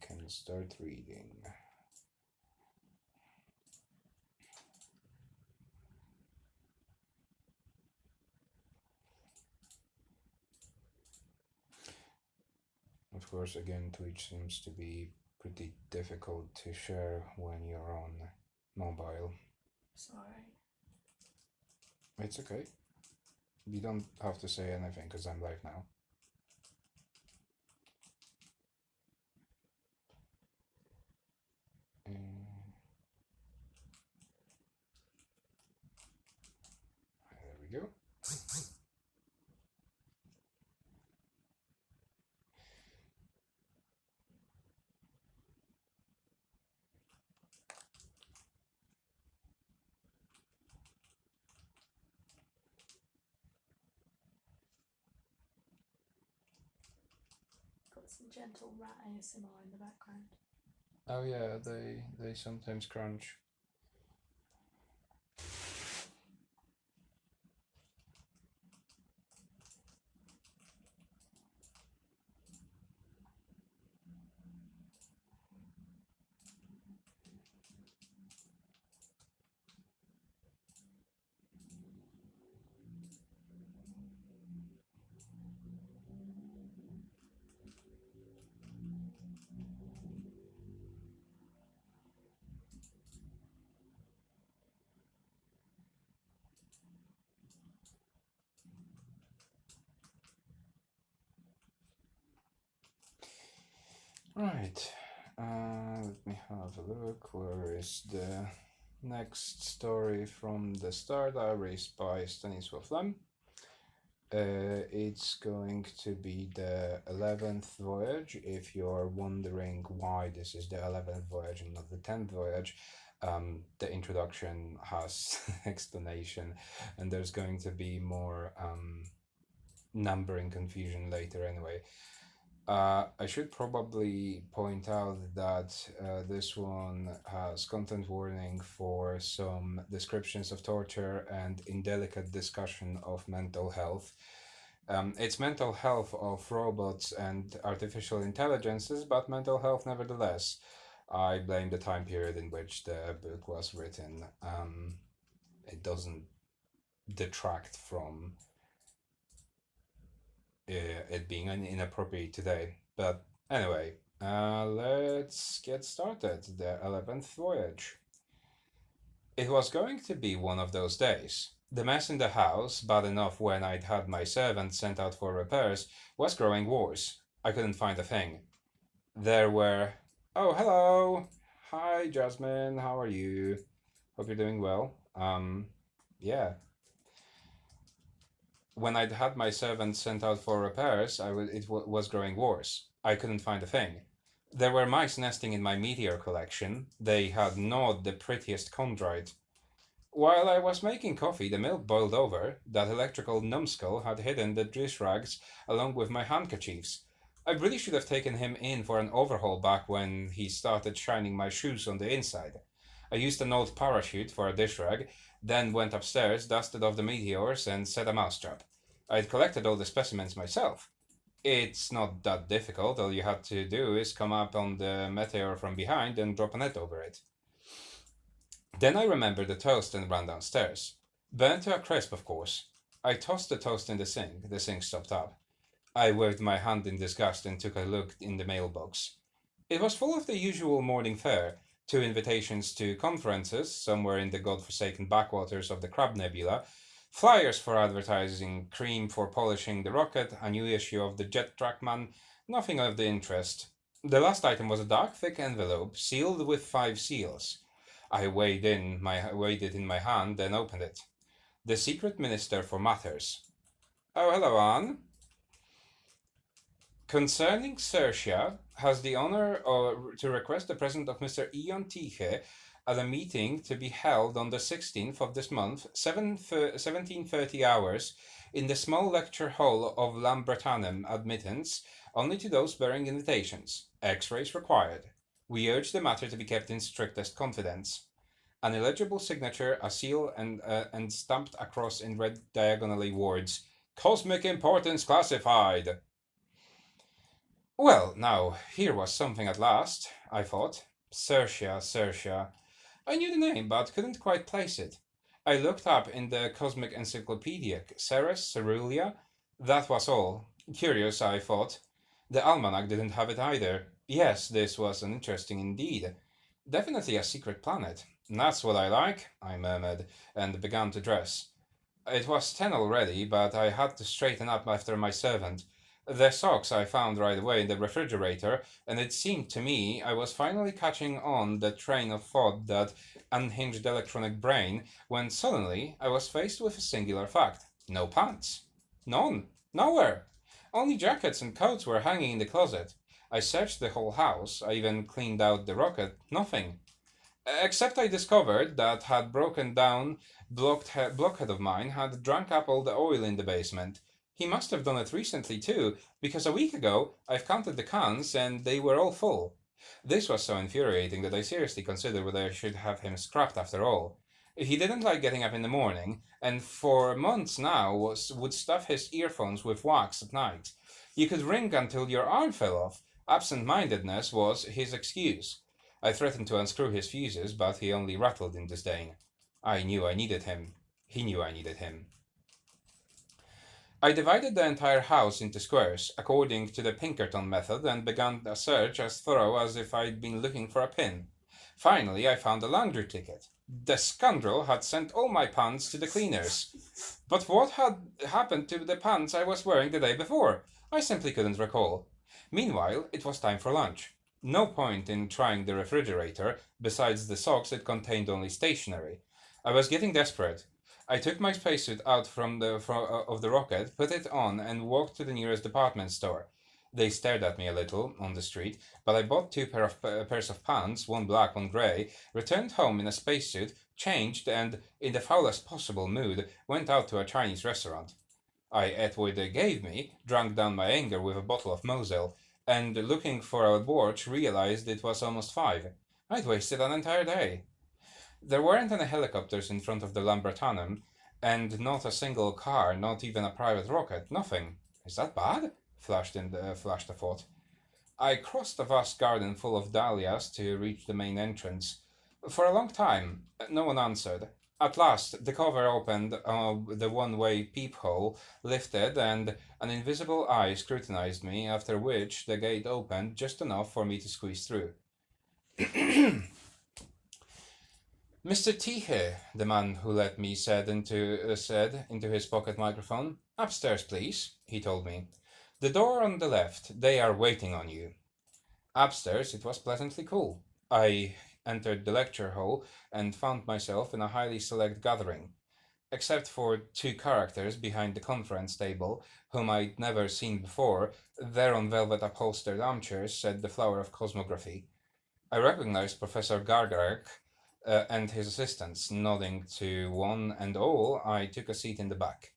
can start reading. Of course, again, Twitch seems to be pretty difficult to share when you're on mobile. Sorry. It's okay. You don't have to say anything because I'm live now. There we go. Got some gentle rat ASMR in the background. Oh yeah, they sometimes crunch. Right, let me have a look. Where is the next story from the Star Diaries by Stanisław Lem? It's going to be the 11th Voyage. If you're wondering why this is the 11th Voyage and not the 10th Voyage, the introduction has explanation, and there's going to be more numbering confusion later anyway. I should probably point out that this one has content warning for some descriptions of torture and indelicate discussion of mental health. It's mental health of robots and artificial intelligences, but mental health nevertheless. I blame the time period in which the book was written. It doesn't detract from it being inappropriate today. But anyway, let's get started. The 11th Voyage. It was going to be one of those days. The mess in the house, bad enough when I'd had my servant sent out for repairs, was growing worse. I couldn't find a thing. There were... Oh, hello! Hi, Jasmine, how are you? Hope you're doing well. Yeah. When I'd had my servant sent out for repairs, it was growing worse. I couldn't find a thing. There were mice nesting in my meteor collection. They had gnawed the prettiest chondrite. While I was making coffee, the milk boiled over. That electrical numbskull had hidden the dish rags along with my handkerchiefs. I really should have taken him in for an overhaul back when he started shining my shoes on the inside. I used an old parachute for a dish rag, then went upstairs, dusted off the meteors, and set a mousetrap. I had collected all the specimens myself. It's not that difficult. All you had to do is come up on the meteor from behind and drop a net over it. Then I remembered the toast and ran downstairs. Burnt to a crisp, of course. I tossed the toast in the sink. The sink stopped up. I waved my hand in disgust and took a look in the mailbox. It was full of the usual morning fare. 2 invitations to conferences, somewhere in the godforsaken backwaters of the Crab Nebula, flyers for advertising, cream for polishing the rocket, a new issue of the Jet Trackman, nothing of the interest. The last item was a dark, thick envelope, sealed with 5 seals. I weighed it in my hand, then opened it. The Secret Minister for Matters. Oh, hello, Anne. Concerning Sertia, has the honor to request the presence of Mr. Ion Tiche at a meeting to be held on the 16th of this month, 17:30 hours, in the small lecture hall of Lambretanem. Admittance only to those bearing invitations. X-rays required. We urge the matter to be kept in strictest confidence. An illegible signature, a seal, and stamped across in red diagonally words, Cosmic Importance Classified. Well, now, here was something at last, I thought. Cercia, Cercia. I knew the name, but couldn't quite place it. I looked up in the Cosmic Encyclopedia. Ceres, Cerulia? That was all. Curious, I thought. The almanac didn't have it either. Yes, this was interesting indeed. Definitely a secret planet. That's what I like, I murmured, and began to dress. It was 10 already, but I had to straighten up after my servant. The socks I found right away in the refrigerator, and it seemed to me I was finally catching on the train of thought that unhinged electronic brain, when suddenly I was faced with a singular fact. No pants. None. Nowhere. Only jackets and coats were hanging in the closet. I searched the whole house. I even cleaned out the rocket. Nothing. Except I discovered that had broken down blockhead of mine had drunk up all the oil in the basement. He must have done it recently too, because a week ago I've counted the cans and they were all full. This was so infuriating that I seriously considered whether I should have him scrapped after all. He didn't like getting up in the morning, and for months now would stuff his earphones with wax at night. You could ring until your arm fell off. Absent-mindedness was his excuse. I threatened to unscrew his fuses, but he only rattled in disdain. I knew I needed him. He knew I needed him. I divided the entire house into squares, according to the Pinkerton method, and began a search as thorough as if I'd been looking for a pin. Finally, I found a laundry ticket. The scoundrel had sent all my pants to the cleaners. But what had happened to the pants I was wearing the day before? I simply couldn't recall. Meanwhile, it was time for lunch. No point in trying the refrigerator. Besides the socks, it contained only stationery. I was getting desperate. I took my spacesuit out of the rocket, put it on, and walked to the nearest department store. They stared at me a little on the street, but I bought two pairs of pants, one black, one grey, returned home in a spacesuit, changed, and, in the foulest possible mood, went out to a Chinese restaurant. I ate what they gave me, drank down my anger with a bottle of Moselle, and looking for a watch, realized it was almost 5. I'd wasted an entire day. There weren't any helicopters in front of the Lambertanum, and not a single car, not even a private rocket, nothing. Is that bad? Flashed a thought. I crossed a vast garden full of dahlias to reach the main entrance. For a long time, no one answered. At last, the cover opened, the one-way peephole lifted, and an invisible eye scrutinized me, after which the gate opened just enough for me to squeeze through. Mr. Tihe, the man who let me said into his pocket microphone. Upstairs, please, he told me. The door on the left. They are waiting on you. Upstairs, it was pleasantly cool. I entered the lecture hall and found myself in a highly select gathering. Except for 2 characters behind the conference table, whom I'd never seen before, there on velvet upholstered armchairs sat the flower of cosmography. I recognized Professor Gargarek and his assistants. Nodding to one and all, I took a seat in the back.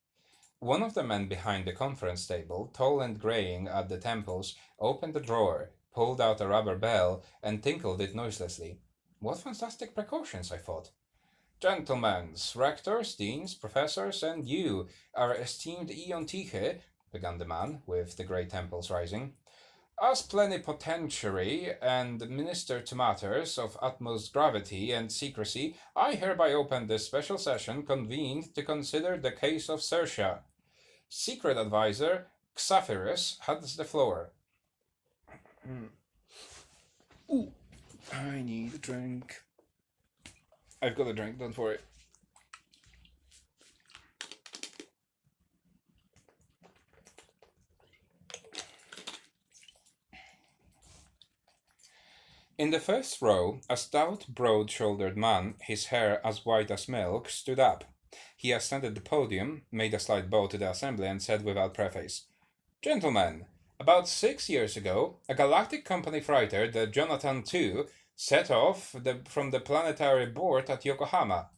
One of the men behind the conference table, tall and graying at the temples, opened a drawer, pulled out a rubber bell, and tinkled it noiselessly. What fantastic precautions, I thought. Gentlemen, rectors, deans, professors, and you, our esteemed Ion Tiche, began the man, with the grey temples rising. As plenipotentiary and minister to matters of utmost gravity and secrecy, I hereby open this special session convened to consider the case of Cercia. Secret advisor Xaphirus has the floor. Ooh, I need a drink. I've got a drink, don't worry. In the first row, a stout, broad-shouldered man, his hair as white as milk, stood up. He ascended the podium, made a slight bow to the assembly, and said without preface, Gentlemen, about 6 years ago, a galactic company freighter, the Jonathan II, set off from the planetary board at Yokohama.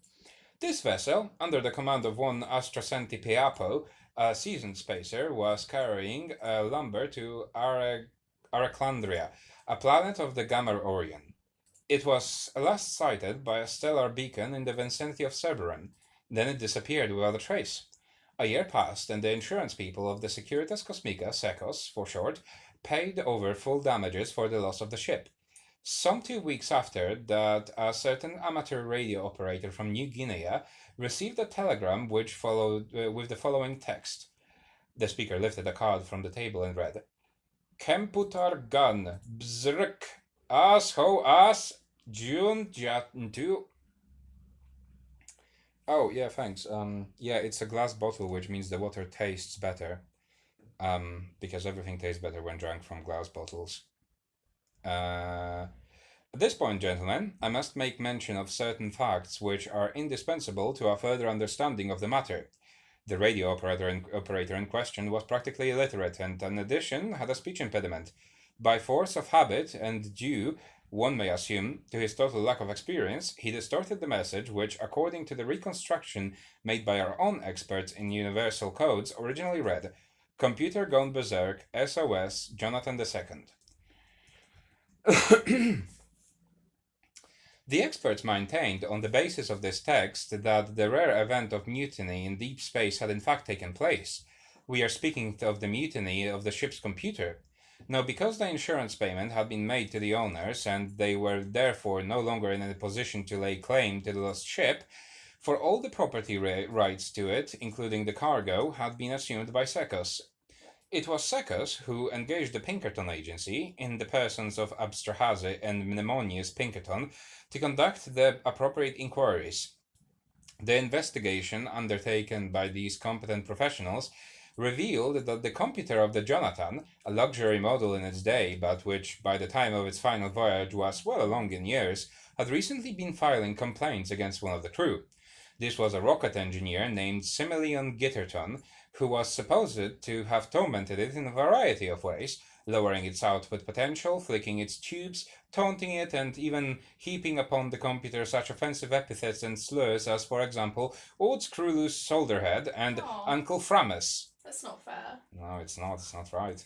This vessel, under the command of one Astracenti Peapo, a seasoned spacer, was carrying lumber to Arachlandria, a planet of the Gamma Orion. It was last sighted by a stellar beacon in the vicinity of Cerberon. Then it disappeared without a trace. A year passed, and the insurance people of the Securitas Cosmica, SECOS for short, paid over full damages for the loss of the ship. Some 2 weeks after that, a certain amateur radio operator from New Guinea received a telegram which followed with the following text. The speaker lifted a card from the table and read, Computer gun, bzrk, as ho as, jun jatu. Oh, yeah, thanks. Yeah, it's a glass bottle, which means the water tastes better. Because everything tastes better when drank from glass bottles. At this point, gentlemen, I must make mention of certain facts which are indispensable to a further understanding of the matter. The radio operator in question was practically illiterate and, in addition, had a speech impediment. By force of habit and due, one may assume, to his total lack of experience, he distorted the message which, according to the reconstruction made by our own experts in universal codes, originally read, Computer gone berserk, SOS, Jonathan II. The experts maintained, on the basis of this text, that the rare event of mutiny in deep space had in fact taken place. We are speaking of the mutiny of the ship's computer. Now, because the insurance payment had been made to the owners, and they were therefore no longer in a position to lay claim to the lost ship, for all the property rights to it, including the cargo, had been assumed by Sekos. It was Sekos who engaged the Pinkerton agency, in the persons of Absterhazy and Mnemonius Pinkerton, to conduct the appropriate inquiries. The investigation undertaken by these competent professionals revealed that the computer of the Jonathan, a luxury model in its day, but which by the time of its final voyage was well along in years, had recently been filing complaints against one of the crew. This was a rocket engineer named Simeon Gitterton, who was supposed to have tormented it in a variety of ways, lowering its output potential, flicking its tubes, taunting it, and even heaping upon the computer such offensive epithets and slurs as, for example, Old Screwloose Solderhead and Uncle Framus. That's not fair. No, it's not right.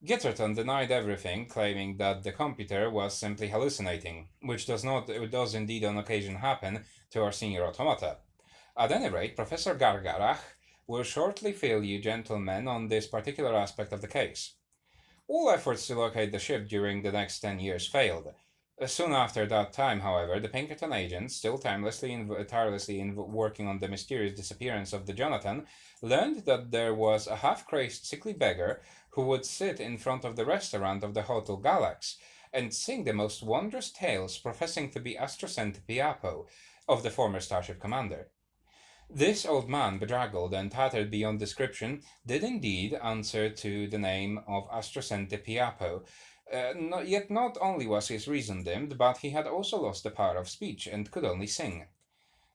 Gitterton denied everything, claiming that the computer was simply hallucinating, which does indeed on occasion happen to our senior automata. At any rate, Professor Gargarach will shortly fill you gentlemen on this particular aspect of the case. All efforts to locate the ship during the next 10 years failed. Soon after that time, however, the Pinkerton agents, still tirelessly working on the mysterious disappearance of the Jonathan, learned that there was a half-crazed sickly beggar who would sit in front of the restaurant of the Hotel Galax and sing the most wondrous tales professing to be Astrocent Piapo, of the former starship commander. This old man, bedraggled and tattered beyond description, did indeed answer to the name of Astrocente Piapo. Yet not only was his reason dimmed, but he had also lost the power of speech and could only sing.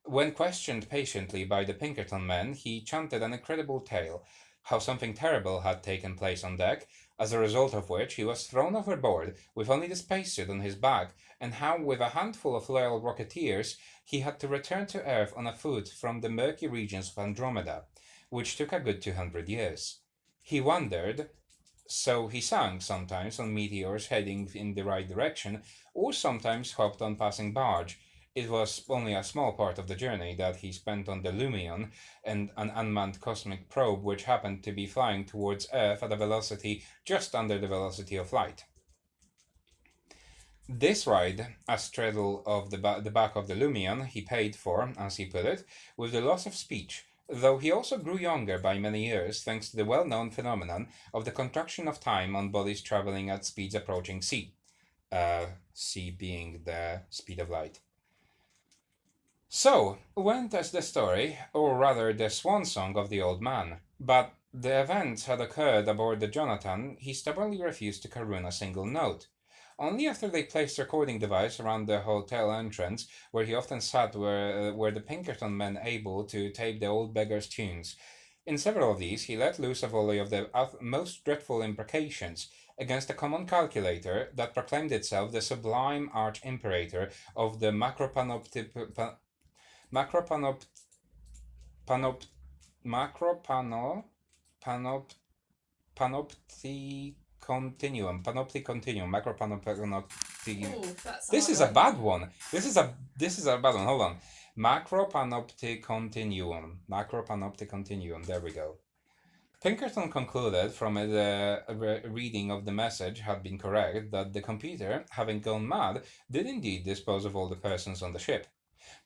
When questioned patiently by the Pinkerton men, he chanted an incredible tale, how something terrible had taken place on deck, as a result of which he was thrown overboard with only the spacesuit on his back, and how with a handful of loyal rocketeers he had to return to Earth on a foot from the murky regions of Andromeda, which took a good 200 years. He wondered, so he sang sometimes on meteors heading in the right direction, or sometimes hopped on passing barge. It was only a small part of the journey that he spent on the Lumion and an unmanned cosmic probe which happened to be flying towards Earth at a velocity just under the velocity of light. This ride, a straddle of the back of the Lumion, he paid for, as he put it, with the loss of speech, though he also grew younger by many years thanks to the well-known phenomenon of the contraction of time on bodies traveling at speeds approaching c. C being the speed of light. So went as the story, or rather the swan song of the old man. But the events had occurred aboard the Jonathan, he stubbornly refused to caroon a single note. Only after they placed a recording device around the hotel entrance, where he often sat, were the Pinkerton men able to tape the old beggar's tunes. In several of these, he let loose a volley of the most dreadful imprecations against a common calculator that proclaimed itself the sublime arch-imperator of the panoptic continuum. This is a bad one. This is a bad one. Hold on. Macropanoptic continuum. There we go. Pinkerton concluded from a reading of the message had been correct that the computer, having gone mad, did indeed dispose of all the persons on the ship.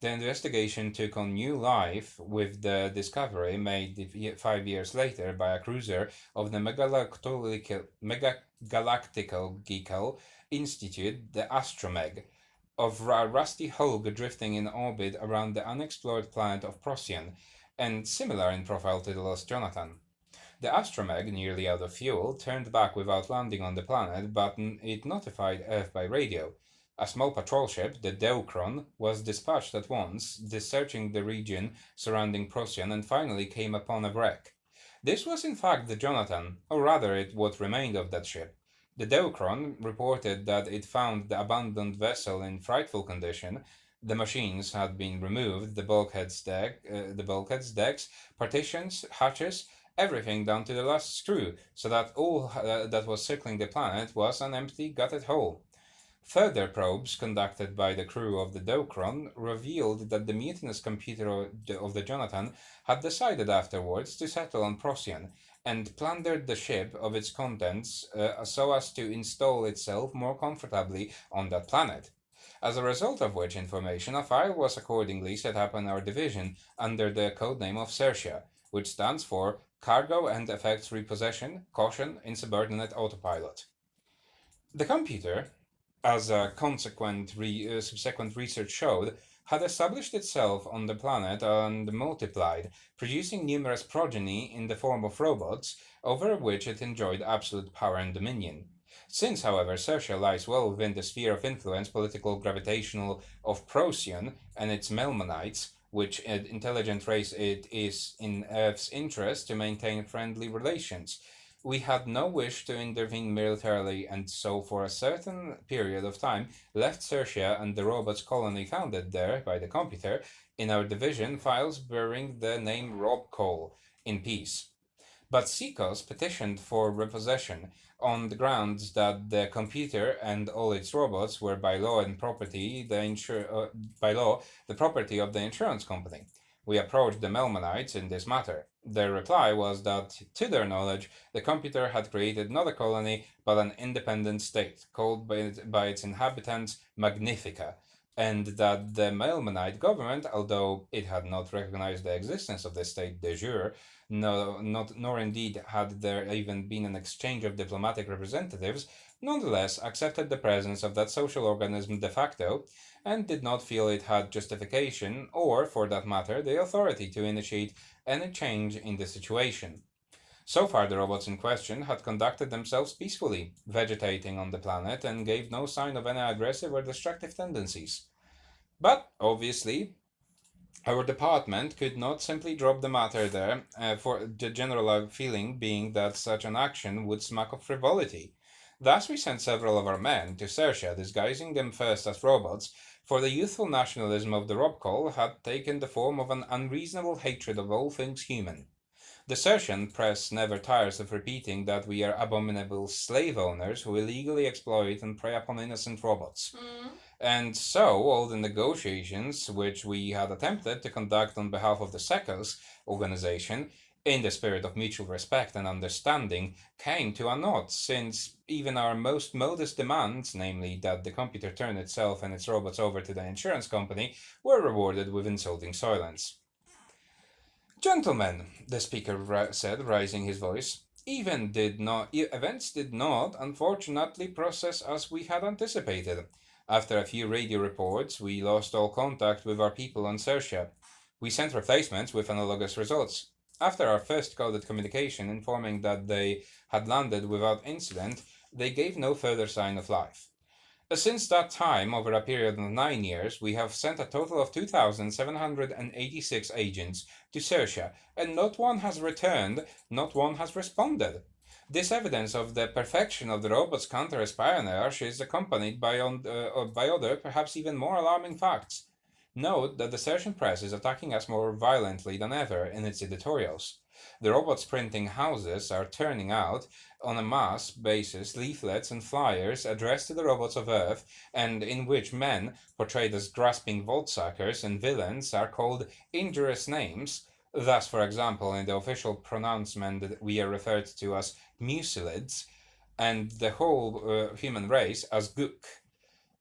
The investigation took on new life with the discovery made 5 years later by a cruiser of the Megagalactical Institute, the Astromeg, of a rusty hulk drifting in orbit around the unexplored planet of Procyon, and similar in profile to the lost Jonathan. The Astromech, nearly out of fuel, turned back without landing on the planet, but it notified Earth by radio. A small patrol ship, the Deuteron, was dispatched at once, searching the region surrounding Procyon, and finally came upon a wreck. This was in fact the Jonathan, or rather what remained of that ship. The Deuteron reported that it found the abandoned vessel in frightful condition. The machines had been removed, the bulkheads, decks, partitions, hatches, everything down to the last screw, so that all that was circling the planet was an empty, gutted hole. Further probes conducted by the crew of the Deuteron revealed that the mutinous computer of the Jonathan had decided afterwards to settle on Procyon and plundered the ship of its contents so as to install itself more comfortably on that planet. As a result of which information, a file was accordingly set up in our division under the codename of Sertia, which stands for Cargo and Effects Repossession, Caution, Insubordinate Autopilot. The computer, as a subsequent research showed, had established itself on the planet and multiplied, producing numerous progeny in the form of robots, over which it enjoyed absolute power and dominion. Since, however, Sertia lies well within the sphere of influence political gravitational of Procyon and its Melmanites, which intelligent race it is in Earth's interest to maintain friendly relations, we had no wish to intervene militarily, and so for a certain period of time left Sertia and the robots colony founded there by the computer in our division files bearing the name Rob Cole in peace. But Seacos petitioned for repossession on the grounds that the computer and all its robots were by law the property of the insurance company. We approached the Melmanites in this matter. Their reply was that, to their knowledge, the computer had created not a colony, but an independent state, called by its inhabitants Magnifica, and that the Melmanite government, although it had not recognized the existence of the state de jure, nor indeed had there even been an exchange of diplomatic representatives, nonetheless accepted the presence of that social organism de facto, and did not feel it had justification, or, for that matter, the authority to initiate any change in the situation. So far, the robots in question had conducted themselves peacefully, vegetating on the planet, and gave no sign of any aggressive or destructive tendencies. But, obviously, our department could not simply drop the matter there, for the general feeling being that such an action would smack of frivolity. Thus we sent several of our men to Sertia, disguising them first as robots, for the youthful nationalism of the Robcol had taken the form of an unreasonable hatred of all things human. The Sertian press never tires of repeating that we are abominable slave owners who illegally exploit and prey upon innocent robots. And so all the negotiations which we had attempted to conduct on behalf of the Secos organization, in the spirit of mutual respect and understanding, came to a naught, since even our most modest demands, namely that the computer turn itself and its robots over to the insurance company, were rewarded with insulting silence. Gentlemen, the speaker said, raising his voice, events did not, unfortunately, process as we had anticipated. After a few radio reports, we lost all contact with our people on Sertia. We sent replacements with analogous results. After our first coded communication informing that they had landed without incident, they gave no further sign of life. Since that time, over a period of 9 years, we have sent a total of 2,786 agents to Sertia, and not one has returned, not one has responded. This evidence of the perfection of the robot's counter-espionage is accompanied by other, perhaps even more alarming facts. Note that the Sertian press is attacking us more violently than ever in its editorials. The robots printing houses are turning out, on a mass basis, leaflets and flyers addressed to the robots of Earth, and in which men, portrayed as grasping vault-suckers and villains, are called injurious names, Thus, for example, in the official pronouncement, we are referred to as mucilids, and the whole human race as gook.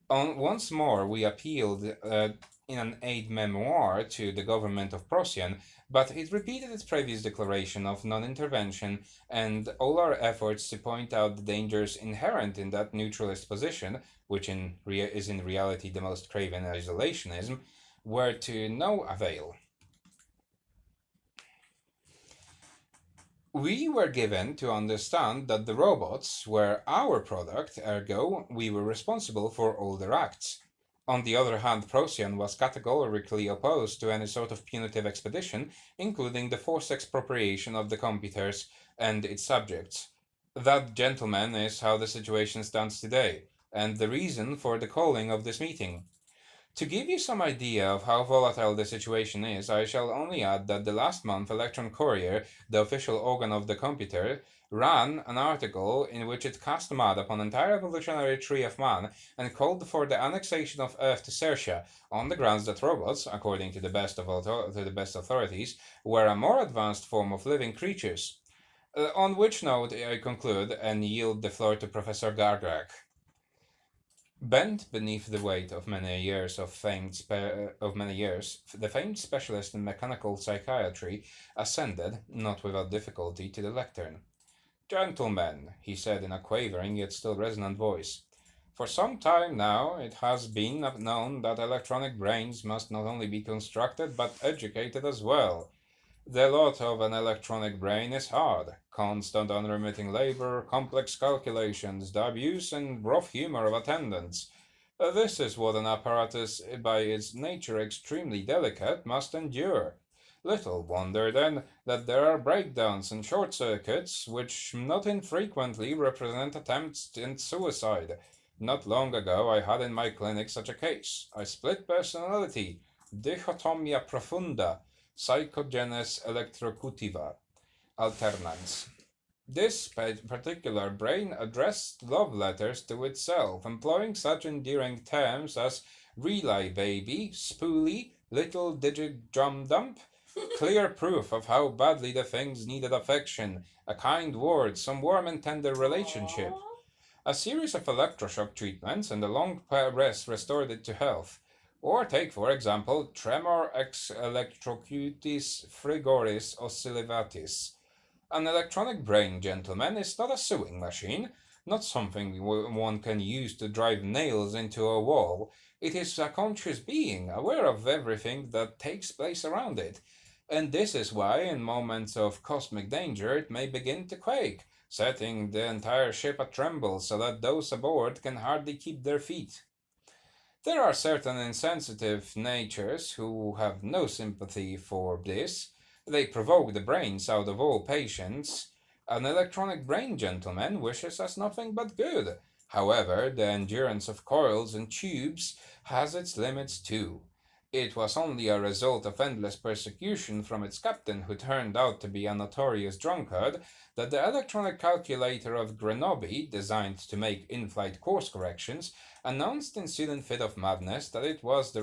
Once more, we appealed in an aid memoir to the government of Procyon, but it repeated its previous declaration of non intervention, and all our efforts to point out the dangers inherent in that neutralist position, which is in reality the most craven isolationism, were to no avail. We were given to understand that the robots were our product, ergo, we were responsible for all their acts. On the other hand, Procyon was categorically opposed to any sort of punitive expedition, including the forced expropriation of the computers and its subjects. That, gentlemen, is how the situation stands today, and the reason for the calling of this meeting. To give you some idea of how volatile the situation is, I shall only add that the last month Electron Courier, the official organ of the computer, ran an article in which it cast mud upon the entire evolutionary tree of man and called for the annexation of Earth to Certia, on the grounds that robots, according to the best authorities, were a more advanced form of living creatures. On which note I conclude and yield the floor to Professor Gargrak. Bent beneath the weight of many years, the famed specialist in mechanical psychiatry ascended, not without difficulty, to the lectern. "Gentlemen," he said in a quavering yet still resonant voice, "for some time now it has been known that electronic brains must not only be constructed but educated as well. The lot of an electronic brain is hard. Constant unremitting labor, complex calculations, the abuse and rough humor of attendants. This is what an apparatus by its nature extremely delicate must endure. Little wonder, then, that there are breakdowns and short circuits, which not infrequently represent attempts at suicide. Not long ago I had in my clinic such a case. A split personality, dichotomia profunda, psychogenes electrocutiva, alternans. This particular brain addressed love letters to itself, employing such endearing terms as relay baby, spoolie, little digit drum dump, clear proof of how badly the things needed affection, a kind word, some warm and tender relationship. A series of electroshock treatments and a long rest restored it to health. Or take, for example, tremor ex electrocutis frigoris oscillavatis. An electronic brain, gentlemen, is not a sewing machine, not something one can use to drive nails into a wall. It is a conscious being, aware of everything that takes place around it. And this is why, in moments of cosmic danger, it may begin to quake, setting the entire ship a tremble so that those aboard can hardly keep their feet. There are certain insensitive natures who have no sympathy for this. They provoke the brains out of all patience. An electronic brain, gentlemen, wishes us nothing but good. However, the endurance of coils and tubes has its limits too. It was only a result of endless persecution from its captain, who turned out to be a notorious drunkard, that the electronic calculator of Grenoble, designed to make in-flight course corrections, announced in sudden fit of madness that it was the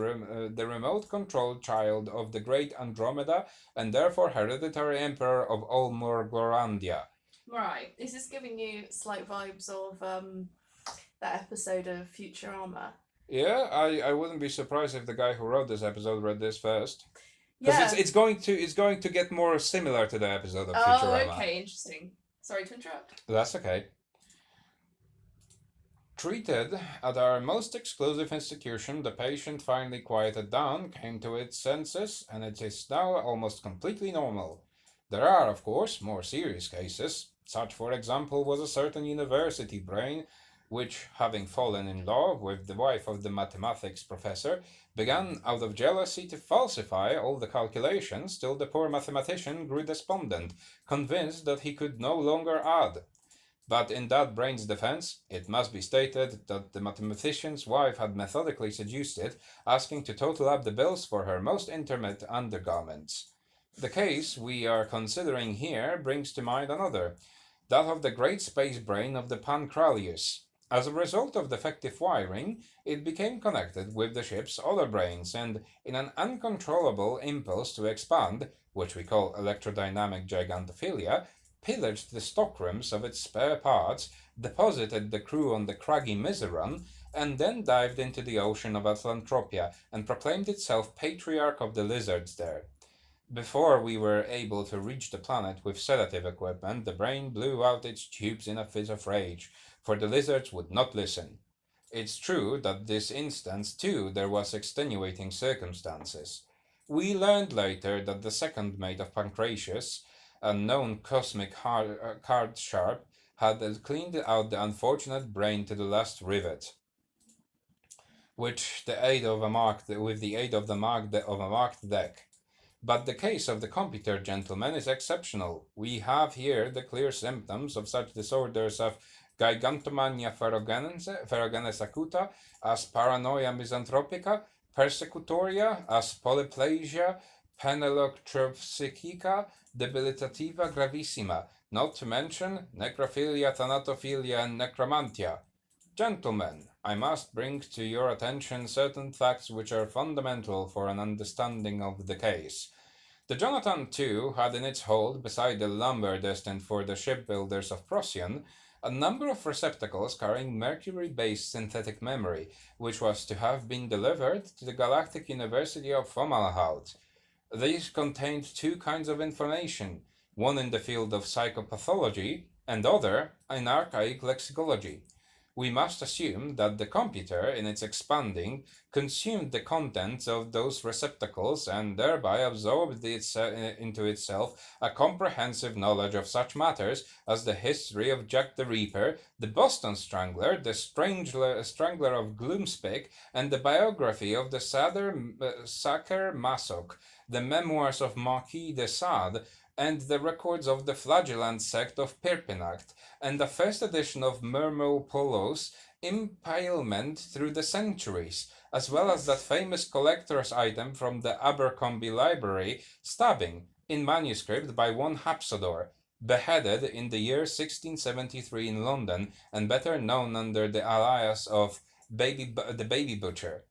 remote-controlled child of the great Andromeda, and therefore hereditary emperor of all Morglorandia. Right, this is giving you slight vibes of that episode of Futurama. Yeah, I wouldn't be surprised if the guy who wrote this episode read this first. Because Yeah. it's going to get more similar to the episode of Futurama. Oh, okay, interesting. Sorry to interrupt. That's okay. Treated at our most exclusive institution, the patient finally quieted down, came to its senses, and it is now almost completely normal. There are, of course, more serious cases. Such, for example, was a certain university brain, which, having fallen in love with the wife of the mathematics professor, began out of jealousy to falsify all the calculations till the poor mathematician grew despondent, convinced that he could no longer add. But in that brain's defense, it must be stated that the mathematician's wife had methodically seduced it, asking to total up the bills for her most intimate undergarments. The case we are considering here brings to mind another, that of the great space brain of the Pancralius, As a result of defective wiring, it became connected with the ship's other brains and, in an uncontrollable impulse to expand, which we call electrodynamic gigantophilia, pillaged the stockrooms of its spare parts, deposited the crew on the craggy Miseron, and then dived into the ocean of Atlanthropia and proclaimed itself patriarch of the lizards there. Before we were able to reach the planet with sedative equipment, the brain blew out its tubes in a fit of rage, for the lizards would not listen. It's true that this instance, too, there was extenuating circumstances. We learned later that the second mate of Pancratius, a known cosmic card sharp, had cleaned out the unfortunate brain to the last rivet, which with the aid of a marked deck. But the case of the computer, gentlemen, is exceptional. We have here the clear symptoms of such disorders of gigantomania ferrogenes acuta, as paranoia misanthropica, persecutoria, as polyplasia, peneloctropsychica, debilitativa gravissima, not to mention necrophilia, thanatophilia, and necromantia. Gentlemen, I must bring to your attention certain facts which are fundamental for an understanding of the case. The Jonathan II had in its hold, beside the lumber destined for the shipbuilders of Procyon, a number of receptacles carrying mercury-based synthetic memory, which was to have been delivered to the Galactic University of Fomalhaut. These contained two kinds of information, one in the field of psychopathology and other in archaic lexicology. We must assume that the computer, in its expanding, consumed the contents of those receptacles and thereby absorbed into itself a comprehensive knowledge of such matters as the history of Jack the Ripper, the Boston Strangler, the Strangler of Gloomspec, and the biography of the Saker Masoch, the memoirs of Marquis de Sade, and the records of the flagellant sect of Perpinact, and the first edition of Murmopoulos' Impalement Through the Centuries, as well as that famous collector's item from the Abercrombie Library, Stabbing, in manuscript by one Hapsodor, beheaded in the year 1673 in London, and better known under the alias of the Baby Butcher.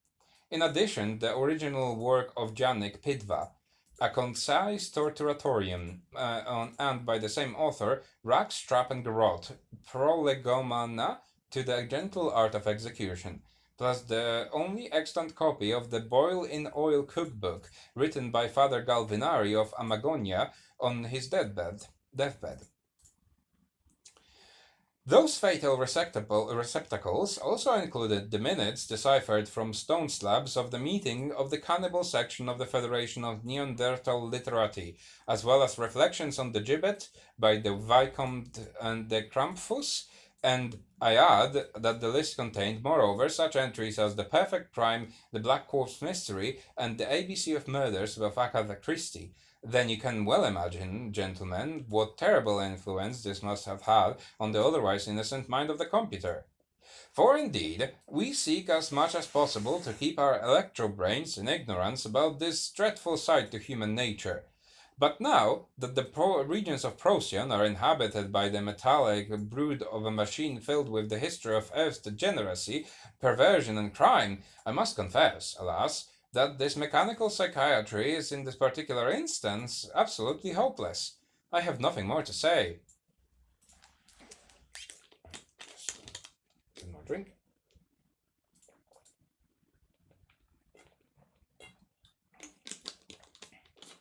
In addition, the original work of Janik Pitva, a concise torturatorium, and by the same author, Rack, Strap and Garrote, Prolegomena to the gentle art of execution, plus the only extant copy of the Boil in Oil cookbook, written by Father Galvinari of Amagonia on his deathbed. Those fatal receptacles also included the minutes deciphered from stone slabs of the meeting of the cannibal section of the Federation of Neanderthal Literati, as well as reflections on the gibbet by the Vicomte and de Krampfus, and I add that the list contained, moreover, such entries as the Perfect Crime, the Black Corpse Mystery, and the ABC of Murders of Agatha Christie. Then you can well imagine, gentlemen, what terrible influence this must have had on the otherwise innocent mind of the computer. For indeed, we seek as much as possible to keep our electro-brains in ignorance about this dreadful side to human nature. But now that the regions of Procyon are inhabited by the metallic brood of a machine filled with the history of Earth's degeneracy, perversion, and crime, I must confess, alas, that this mechanical psychiatry is, in this particular instance, absolutely hopeless. I have nothing more to say. One more drink.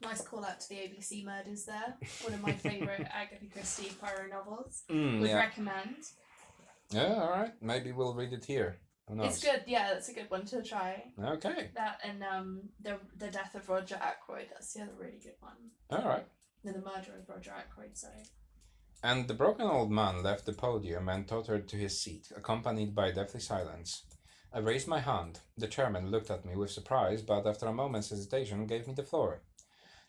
Nice call out to the ABC Murders there. One of my favourite Agatha Christie Poirot novels. Would recommend. Yeah, alright. Maybe we'll read it here. Who knows? It's good, yeah, that's a good one to try. Okay. That and the Death of Roger Ackroyd, that's the other really good one. Alright. No, the Murder of Roger Ackroyd, sorry. And the broken old man left the podium and tottered to his seat, accompanied by deathly silence. I raised my hand. The chairman looked at me with surprise, but after a moment's hesitation gave me the floor.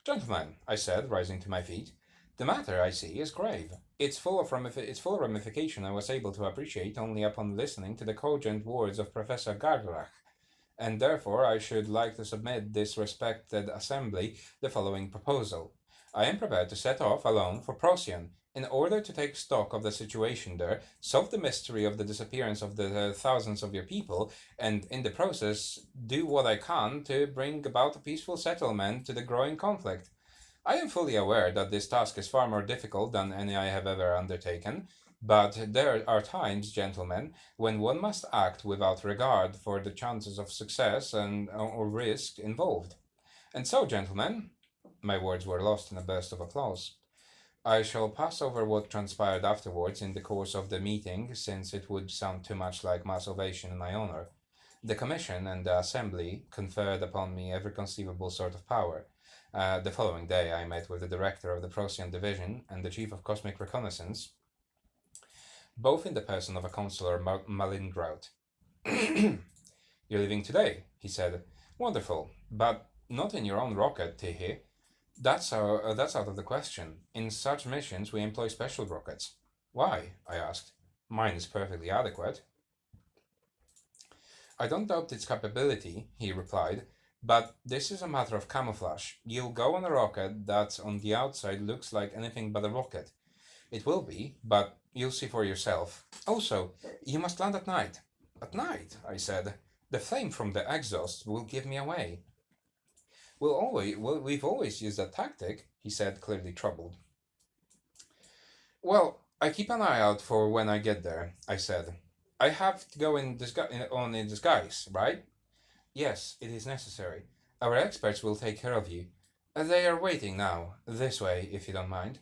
Gentlemen, I said, rising to my feet, the matter, I see, is grave. Its full ramification I was able to appreciate only upon listening to the cogent words of Professor Gardrach, and therefore I should like to submit this respected assembly the following proposal. I am prepared to set off alone for Procyon, In order to take stock of the situation there, solve the mystery of the disappearance of the thousands of your people, and in the process, do what I can to bring about a peaceful settlement to the growing conflict. I am fully aware that this task is far more difficult than any I have ever undertaken, but there are times, gentlemen, when one must act without regard for the chances of success and or risk involved. And so, gentlemen, my words were lost in a burst of applause. I shall pass over what transpired afterwards in the course of the meeting, since it would sound too much like mass ovation in my honor. The Commission and the Assembly conferred upon me every conceivable sort of power. The following day, I met with the director of the Procyon Division and the chief of Cosmic Reconnaissance, both in the person of a Consular Malingrout. You're leaving today, he said. Wonderful, but not in your own rocket, Tihi. That's out of the question. In such missions, we employ special rockets. Why? I asked. Mine is perfectly adequate. I don't doubt its capability, he replied, but this is a matter of camouflage. You'll go on a rocket that on the outside looks like anything but a rocket. It will be, but you'll see for yourself. Also, you must land at night. At night, I said. The flame from the exhaust will give me away. We've always used that tactic, he said, clearly troubled. Well, I keep an eye out for when I get there, I said. I have to go in disguise, right? Yes, it is necessary. Our experts will take care of you. They are waiting now. This way, if you don't mind.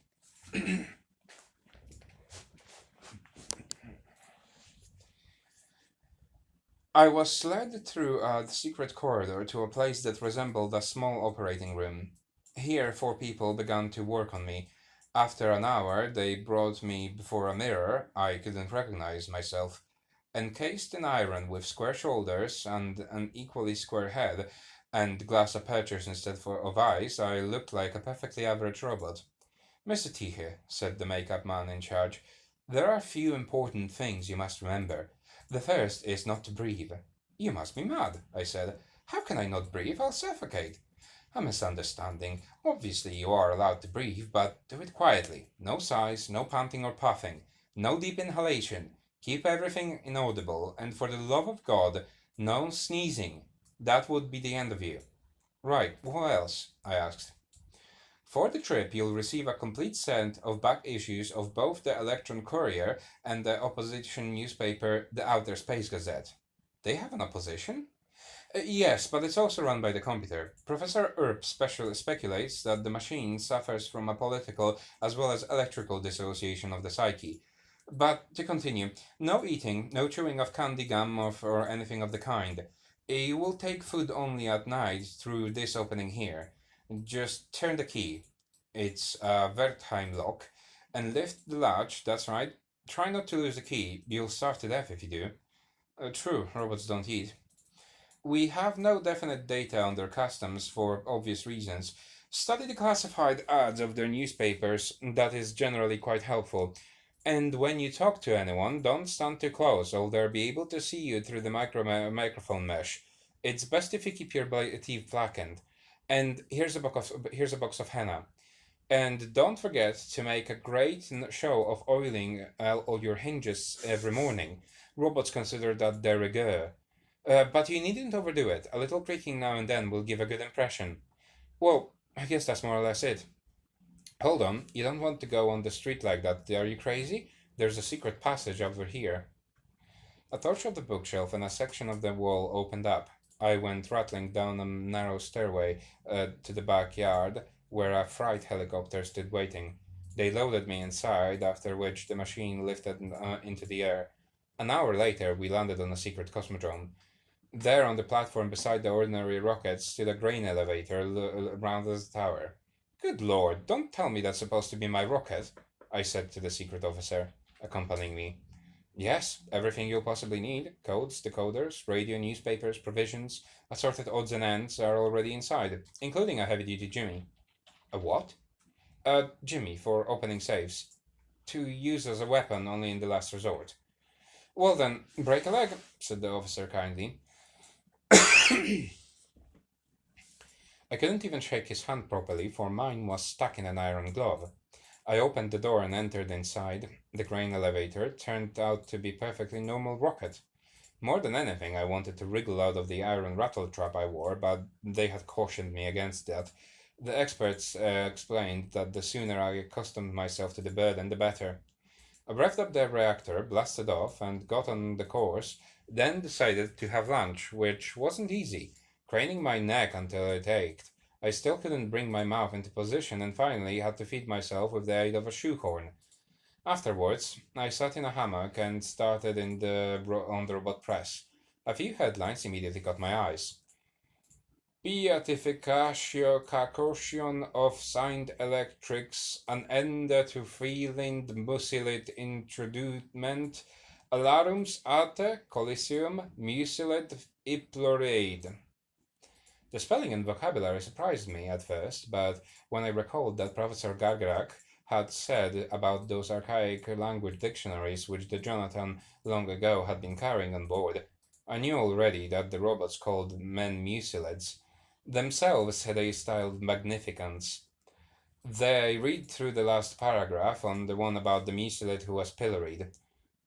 I was led through a secret corridor to a place that resembled a small operating room. Here, 4 people began to work on me. After an hour, they brought me before a mirror. I couldn't recognize myself. Encased in iron with square shoulders and an equally square head, and glass apertures instead of eyes, I looked like a perfectly average robot. Mr. Tihe, said the makeup man in charge, there are a few important things you must remember. The first is not to breathe. You must be mad, I said. How can I not breathe? I'll suffocate. A misunderstanding. Obviously you are allowed to breathe, but do it quietly. No sighs, no panting or puffing, no deep inhalation. Keep everything inaudible, and for the love of God, no sneezing. That would be the end of you. Right, what else? I asked. For the trip, you'll receive a complete set of back issues of both the Electron Courier and the opposition newspaper, the Outer Space Gazette. They have an opposition? Yes, but it's also run by the computer. Professor Earp speculates that the machine suffers from a political as well as electrical dissociation of the psyche. But to continue, no eating, no chewing of candy gum or anything of the kind. You will take food only at night through this opening here. Just turn the key. It's a Wertheim lock. And lift the latch, that's right. Try not to lose the key. You'll starve to death if you do. True, robots don't eat. We have no definite data on their customs for obvious reasons. Study the classified ads of their newspapers, that is generally quite helpful. And when you talk to anyone, don't stand too close, or they'll be able to see you through the microphone mesh. It's best if you keep your teeth blackened. And here's a box of henna. And don't forget to make a great show of oiling all your hinges every morning. Robots consider that de rigueur. But you needn't overdo it. A little creaking now and then will give a good impression. Well, I guess that's more or less it. Hold on, you don't want to go on the street like that, are you crazy? There's a secret passage over here. A torch of the bookshelf and a section of the wall opened up. I went rattling down a narrow stairway to the backyard, where a freight helicopter stood waiting. They loaded me inside, after which the machine lifted into the air. An hour later, we landed on a secret cosmodrome. There, on the platform beside the ordinary rocket, stood a grain elevator round as a tower. Good Lord, don't tell me that's supposed to be my rocket, I said to the secret officer, accompanying me. Yes, everything you'll possibly need, codes, decoders, radio, newspapers, provisions, assorted odds and ends are already inside, including a heavy-duty Jimmy. A what? A Jimmy for opening safes. To use as a weapon only in the last resort. Well then, break a leg, said the officer kindly. I couldn't even shake his hand properly, for mine was stuck in an iron glove. I opened the door and entered inside. The grain elevator turned out to be perfectly normal rocket. More than anything, I wanted to wriggle out of the iron rattletrap I wore, but they had cautioned me against that. The experts explained that the sooner I accustomed myself to the burden, the better. I revved up the reactor, blasted off, and got on the course, then decided to have lunch, which wasn't easy, craning my neck until it ached. I still couldn't bring my mouth into position and finally had to feed myself with the aid of a shoehorn. Afterwards, I sat in a hammock and started on the robot press. A few headlines immediately caught my eyes. Beatification of signed electrics, an end to feeling mucilid introducement, alarums ate coliseum mucilid iplorade. The spelling and vocabulary surprised me at first, but when I recalled that Professor Gargarak had said about those archaic language dictionaries which the Jonathan long ago had been carrying on board, I knew already that the robots called men mucilids themselves had a styled magnificence. They read through the last paragraph on the one about the mucilid who was pilloried.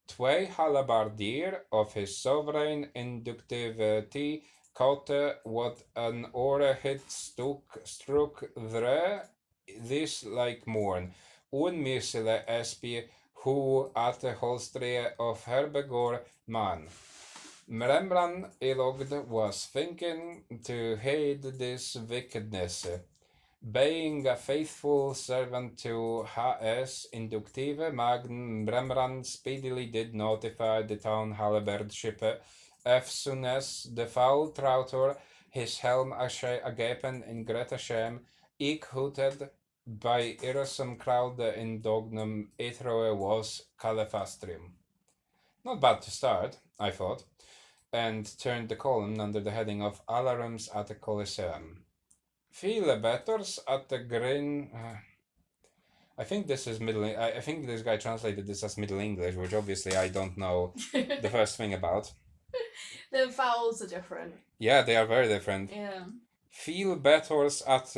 Twee halabardier of his sovereign inductivity cote what an ore hit strook dre this like morn, unmissile espie who at the holstrie of herbegor man. Rembrandt Elogd was thinking to hate this wickedness. Being a faithful servant to H.S. Inductive Magn, Rembrandt speedily did notify the town halberd ship as soon as the foul trouter his helm agapen in Greta Shem, ik hooted by irresum crowd in dognum etroe was calefastrium. Not bad to start, I thought, and turned the column under the heading of Alarums at the Coliseum. Viele betters at the green. I think this is Middle. I think this guy translated this as Middle English, which obviously I don't know the first thing about. The vowels are different. Yeah, they are very different. Yeah. Viel betters at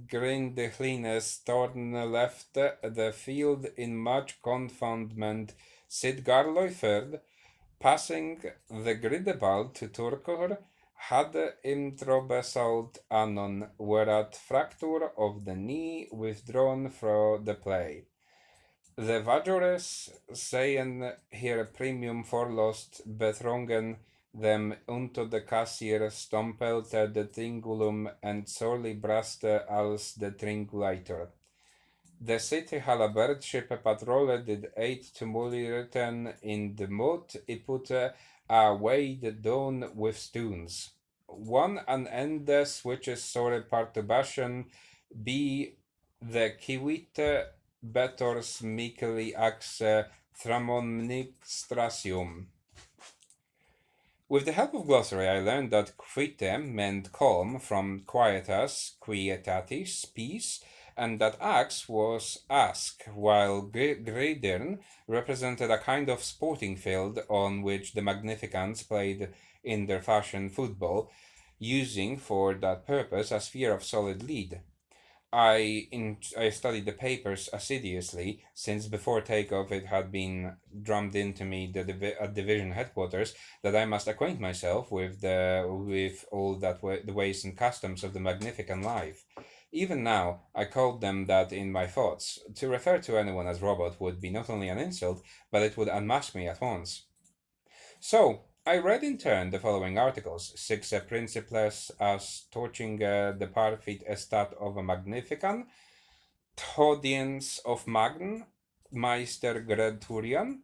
Grindeclines torn left the field in much confoundment. Sid Garloiferd, passing the Gridebald to Turkur, had introbesalt anon, whereat fracture of the knee withdrawn from the play. The vajores seien hier premium forlost betrongen them unto the cassier stompelte de tringulum and sorely braste als de tringulator. The city halaberd ship patrole did aid to mulirten in the moat ipute a weighed down with stones. One an endes which is sore partubation be the kiwite betors mikeli axe thramomnixtrasium. With the help of glossary, I learned that quite meant calm from quietas, quietatis, peace, and that axe was ask, while gradern represented a kind of sporting field on which the Magnificants played in their fashion football, using for that purpose a sphere of solid lead. I studied the papers assiduously, since before takeoff it had been drummed into me at division headquarters that I must acquaint myself with all the ways and customs of the Magnificent life. Even now, I called them that in my thoughts. To refer to anyone as robot would be not only an insult, but it would unmask me at once. So, I read in turn the following articles: 6 principles as torching the parfit estat of a magnifican, Thodiens of Magn, Meister Greturian,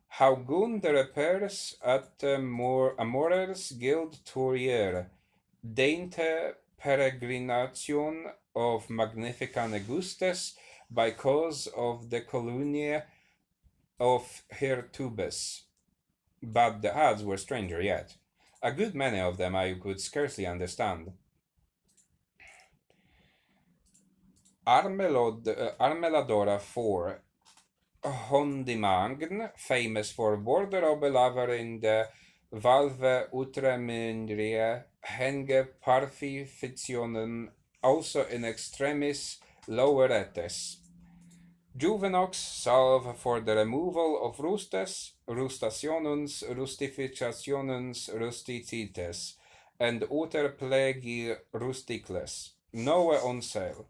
how gun the repairs at Amorers Guild Tourier, Dainte peregrination of Magnifican Augustus by cause of the colonie of Hirtubes. But the ads were stranger yet. A good many of them I could scarcely understand. Armeladora 4 Hondimagn, famous for border obelaver in the Valve utremindrie henge parfifitionen, also in extremis loweretes. Juvenox salve for the removal of rustes, rustationuns, rustificationuns, rusticites, and uter plegi rusticles. Noe on sale.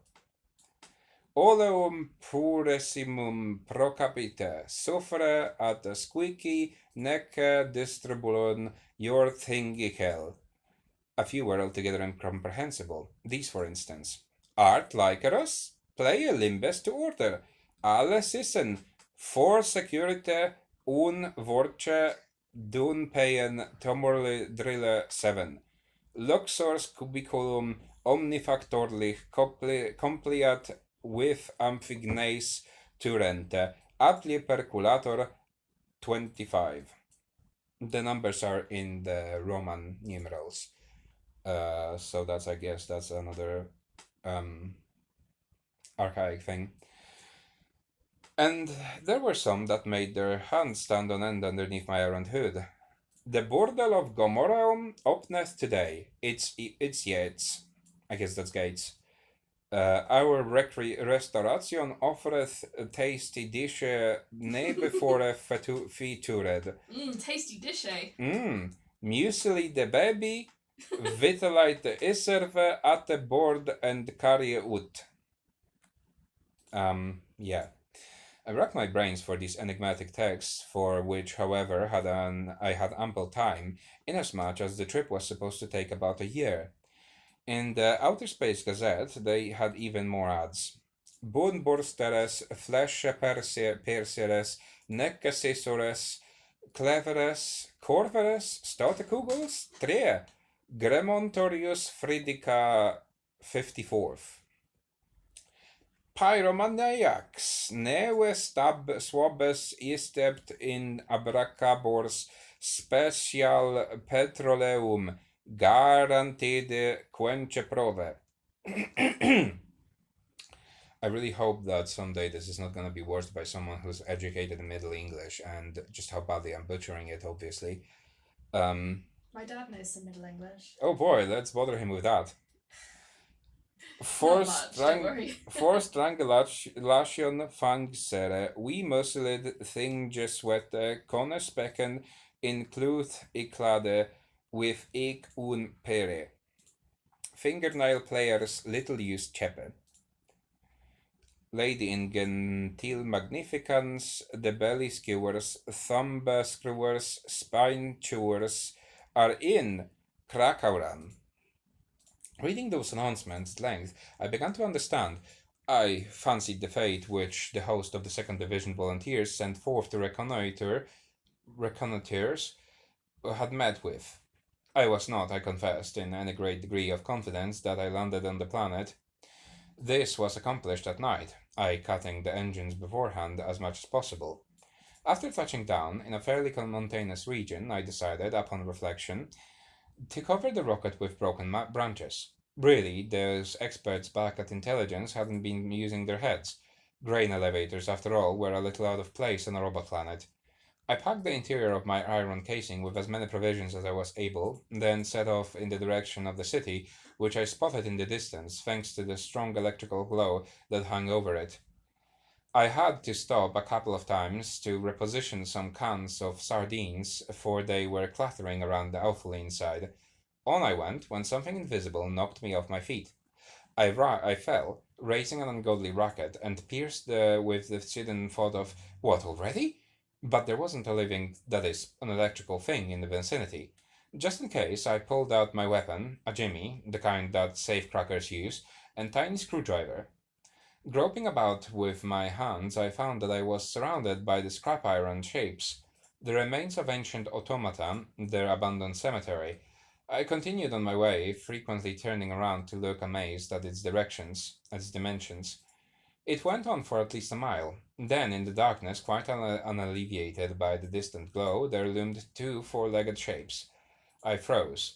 Oleum purissimum pro capite, suffre ad squeaky nece distribulon your thingical. A few were altogether incomprehensible. These, for instance: Art Lycaros, play a limbes to order, alle sissen, for securite un vorce dun peien tomorli drille 7. Luxors cubiculum omnifactorlich compliat with amphignes turente, appli perculator 25. The numbers are in the Roman numerals. So that's, I guess, that's another archaic thing. And there were some that made their hands stand on end underneath my errant hood. The bordel of Gomorrheum openeth today. It's yates. I guess that's gates. Our restauration offereth a tasty dish ne before featured. Tasty dish, eh? Muesli de baby, vitalite iserve at the board and carry ut. Yeah. I racked my brains for these enigmatic texts, for which, however, I had ample time, inasmuch as the trip was supposed to take about a year. In the Outer Space Gazette, they had even more ads. Boonborsteres, flesche perseres, neckesisores, cleveres, corveres, stoutekugels, tre, Gremontorius Fridica 54th. Pyromaniacs, neve swabes istept in abracabors special petroleum, guaranteed quenche prove. I really hope that someday this is not going to be watched by someone who's educated in Middle English, and just how badly I'm butchering it, obviously. My dad knows some Middle English. Oh boy, let's bother him with that. Not much, don't worry. For strangulation fangsere, we musseled thing Jesuete conespeken include iklade with ik un pere. Fingernail players little used chepe. Lady in gentil magnificence, the belly skewers, thumb screwers, spine chewers are in Krakauran. Reading those announcements at length, I began to understand. I fancied the fate which the host of the 2nd Division Volunteers sent forth to reconnoiters had met with. I was not, I confessed, in any great degree of confidence that I landed on the planet. This was accomplished at night, I cutting the engines beforehand as much as possible. After touching down in a fairly mountainous region, I decided, upon reflection, to cover the rocket with broken branches. Really, those experts back at Intelligence hadn't been using their heads. Grain elevators, after all, were a little out of place on a robot planet. I packed the interior of my iron casing with as many provisions as I was able, then set off in the direction of the city, which I spotted in the distance, thanks to the strong electrical glow that hung over it. I had to stop a couple of times to reposition some cans of sardines, for they were clattering around the awful inside. On I went, when something invisible knocked me off my feet. I fell, raising an ungodly racket, and pierced with the sudden thought of, what, already? But there wasn't a living, that is, an electrical thing in the vicinity. Just in case, I pulled out my weapon, a jimmy, the kind that safecrackers use, and tiny screwdriver. Groping about with my hands, I found that I was surrounded by the scrap iron shapes, the remains of ancient automata, their abandoned cemetery. I continued on my way, frequently turning around to look amazed at its dimensions. It went on for at least a mile. Then, in the darkness, quite unalleviated by the distant glow, there loomed 2 four-legged shapes. I froze.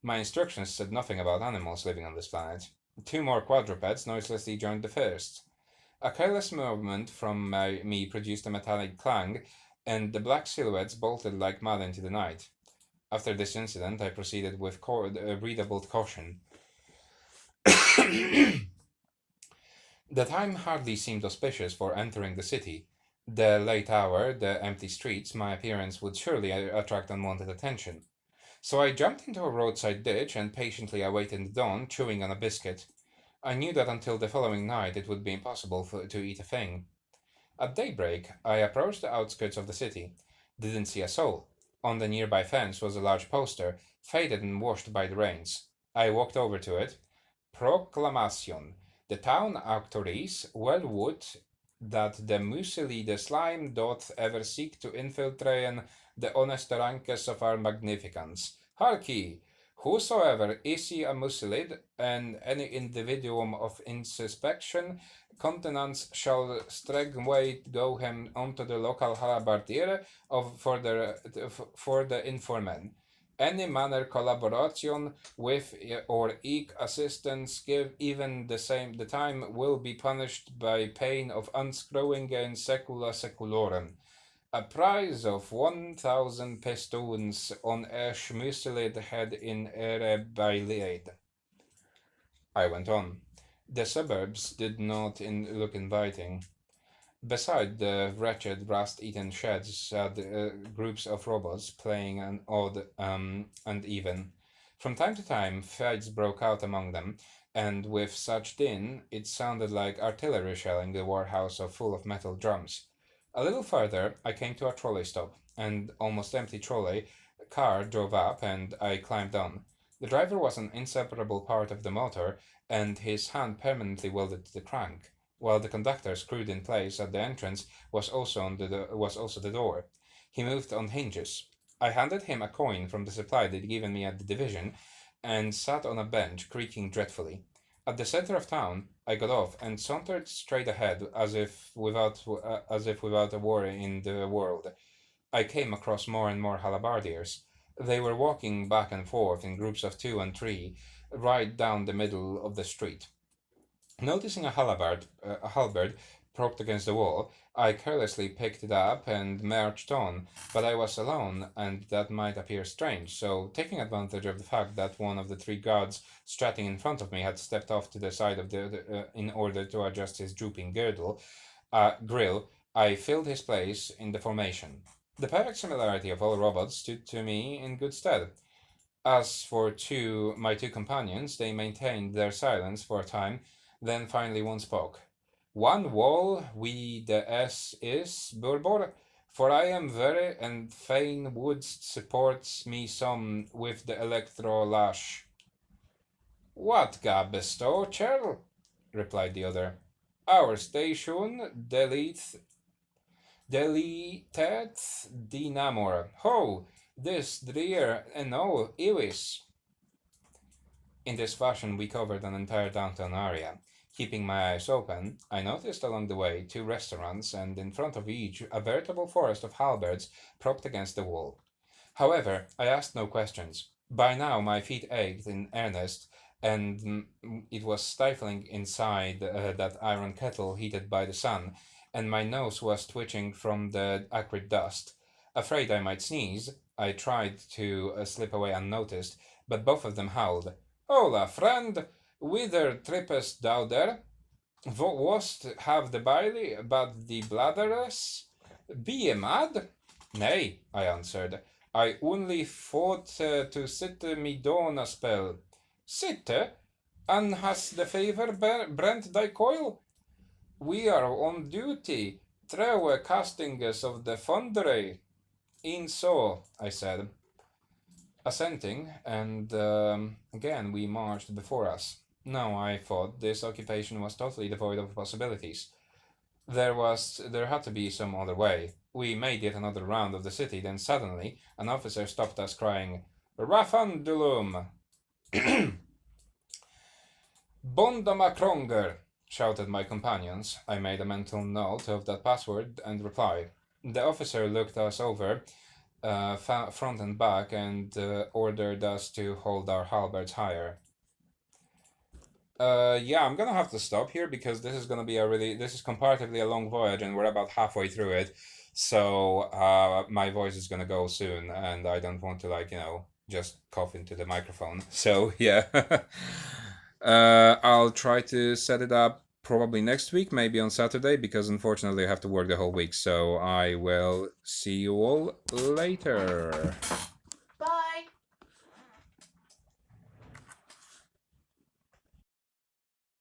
My instructions said nothing about animals living on this planet. 2 more quadrupeds noiselessly joined the first. A careless movement from me produced a metallic clang, and the black silhouettes bolted like mad into the night. After this incident, I proceeded with redoubled caution. The time hardly seemed auspicious for entering the city. The late hour, the empty streets, my appearance would surely attract unwanted attention. So I jumped into a roadside ditch and patiently awaited the dawn, chewing on a biscuit. I knew that until the following night it would be impossible to eat a thing. At daybreak, I approached the outskirts of the city. Didn't see a soul. On the nearby fence was a large poster, faded and washed by the rains. I walked over to it. Proclamation. The town authorities well would that the muesli the slime doth ever seek to infiltrate the honest ranks of our magnificence. Harkee, whosoever issue a muslid and any individuum of inspection countenance shall straightway go him unto the local halberdier of for the informant. Any manner collaboration with or eke assistance give even the time will be punished by pain of unscrewing in secula seculorum. A prize of 1,000 pistoons on a schmuseled head in ere bailade. I went on. The suburbs did not look inviting. Beside the wretched rust-eaten sheds sat groups of robots playing an odd and even. From time to time, fights broke out among them, and with such din, it sounded like artillery shelling the warehouse full of metal drums. A little further, I came to a trolley stop, and almost empty trolley car drove up, and I climbed on. The driver was an inseparable part of the motor, and his hand permanently welded to the crank, while the conductor, screwed in place at the entrance, was also the door. He moved on hinges. I handed him a coin from the supply they'd given me at the division, and sat on a bench, creaking dreadfully. At the center of town, I got off and sauntered straight ahead, as if without a worry in the world. I came across more and more halberdiers. They were walking back and forth in groups of 2 and 3, right down the middle of the street. Noticing a halberd propped against the wall, I carelessly picked it up and marched on, but I was alone, and that might appear strange, so taking advantage of the fact that one of the 3 guards strutting in front of me had stepped off to the side of in order to adjust his drooping grill, I filled his place in the formation. The perfect similarity of all robots stood to me in good stead. As for my two companions, they maintained their silence for a time, then finally one spoke. One wall we the S is, Burbor, for I am very and fain would support me some with the electro lash. What ga bestow, churl? Replied the other. Our station deleted dynamor. Ho! This drear eno iwis. In this fashion, we covered an entire downtown area. Keeping my eyes open, I noticed along the way 2 restaurants, and in front of each a veritable forest of halberds propped against the wall. However, I asked no questions. By now, my feet ached in earnest, and it was stifling inside that iron kettle heated by the sun, and my nose was twitching from the acrid dust. Afraid I might sneeze, I tried to slip away unnoticed, but both of them howled. Hola, friend! Whither trippest thou there? Wast have the bile, but the bladderless? Be ye mad? Nay, I answered. I only thought to sit me down a spell. Sit? And has the favor brent thy coil? We are on duty, trewe castings of the foundry. In so, I said, assenting, and again we marched before us. No, I thought this occupation was totally devoid of possibilities. There had to be some other way. We made yet another round of the city, then suddenly an officer stopped us, crying, Rafandulum! Bondamacronger! Shouted my companions. I made a mental note of that password and replied. The officer looked us over, front and back, and ordered us to hold our halberds higher. Yeah, I'm gonna have to stop here because this is gonna be this is comparatively a long voyage, and we're about halfway through it. So my voice is gonna go soon, and I don't want to just cough into the microphone. So yeah, I'll try to set it up probably next week, maybe on Saturday, because unfortunately I have to work the whole week. So I will see you all later.